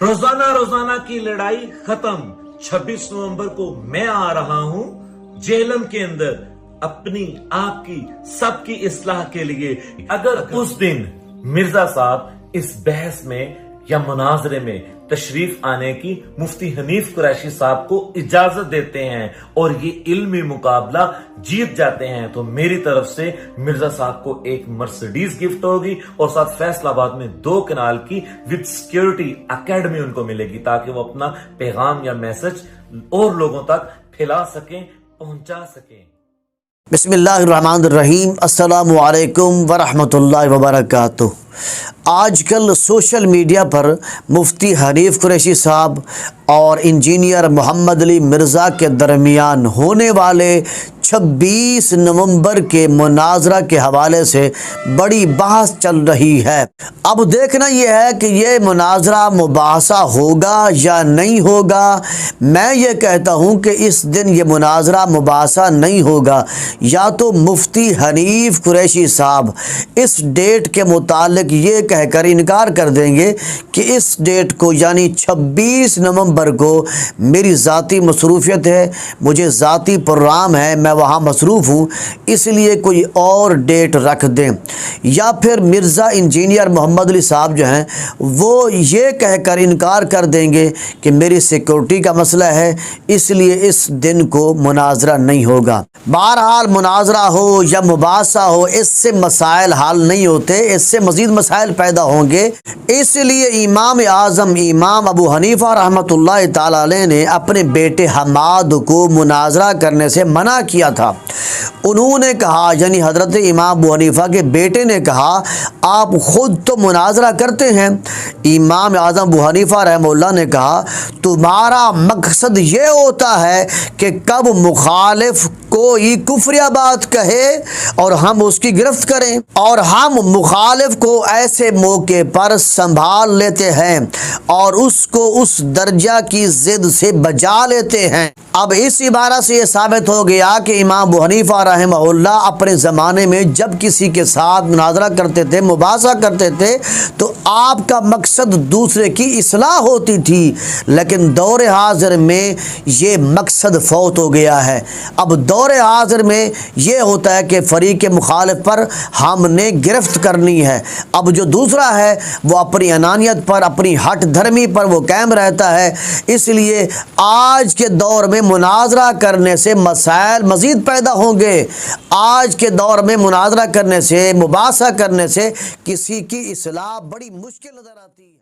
रोजाना रोजाना की लड़ाई खत्म। 26 नवंबर को मैं आ रहा हूं जेहलम के अंदर अपनी, आपकी, सबकी इस्लाह के लिए। अगर उस दिन मिर्जा साहब इस बहस में या मुनाजरे में तशरीफ आने की मुफ्ती हनीफ कुरैशी साहब को इजाजत देते हैं और ये इल्मी मुकाबला जीत जाते हैं, तो मेरी तरफ से मिर्जा साहब को एक मर्सिडीज गिफ्ट होगी और साथ फैसलाबाद में 2 कनाल की विद सिक्योरिटी एकेडमी उनको मिलेगी, ताकि वो अपना पैगाम या मैसेज और लोगों तक फैला सकें, पहुंचा सकें। बिस्मिल्लाहिर्रहमानिर्रहीम। अस्सलामु अलैकुम वरहमतुल्लाहि वबरकातुह। आजकल सोशल मीडिया पर मुफ्ती हनीफ कुरैशी साहब और इंजीनियर मोहम्मद अली मिर्ज़ा के दरमियान होने वाले 26 नवंबर के मुनाजरा के हवाले से बड़ी बहस चल रही है। अब देखना यह है कि ये मुनाजरा मुबाहसा होगा या नहीं होगा। मैं ये कहता हूँ कि इस दिन ये मुनाजरा मुबाहसा नहीं होगा। या तो मुफ्ती हनीफ कुरैशी साहब इस डेट के मुतालिक ये कहकर इनकार कर देंगे कि इस डेट को यानी 26 नवंबर को मेरी ज़ाती मसरूफियत है, मुझे ज़ाती प्रोग्राम है, मैं वहाँ मसरूफ़ हूँ, इसलिए कोई और डेट रख दें। या फिर मिर्ज़ा इंजीनियर मोहम्मद अली साहब जो हैं वो ये कहकर इनकार कर देंगे कि मेरी सिक्योरिटी का मसला है, इसलिए इस दिन को मुनाजरा नहीं होगा। बहरहाल मुनाजरा हो या मुबाहसा हो, इससे मसाइल हल नहीं होते, इससे मज़ीद मसाइल पैदा होंगे। इसलिए इमाम आज़म इमाम अबू हनीफा रहमतुल्लाह ताला अलैह ने अपने बेटे हमाद को मुनाजरा करने से मना किया था। उन्होंने कहा, यानी हज़रत इमाम अबू हनीफा के बेटे ने कहा, आप ख़ुद तो मुनाजरा करते हैं। इमाम आज़म अबू हनीफा रहमतुल्लाह ने कहा, तुम्हारा मकसद ये होता है कि कब मुखालिफ कोई कुफ्रिया बात कहे और हम उसकी गिरफ्त करें, और हम मुखालिफ को ऐसे मौके पर संभाल लेते हैं और उसको उस दर्जा की जिद से बचा लेते हैं। अब इस इबारत से ये साबित हो गया कि इमाम अबू हनीफा रहमहुल्लाह अपने ज़माने में जब किसी के साथ मुनाजरा करते थे, मुबाहसा करते थे, तो आपका मकसद दूसरे की इस्लाह होती थी। लेकिन दौर हाज़िर में ये मकसद फौत हो गया है। अब दौर हाज़िर में ये होता है कि फ़रीक़ मुखालिफ पर हमने गिरफ्त करनी है। अब जो दूसरा है वो अपनी अनानियत पर, अपनी हट धर्मी पर वो कायम रहता है। इसलिए आज के दौर में मुनाजरा करने से मसाइल मज़ीद पैदा होंगे। आज के दौर में मुनाजरा करने से, मुबाहसा करने से किसी की इस्लाह बड़ी मुश्किल नज़र आती है।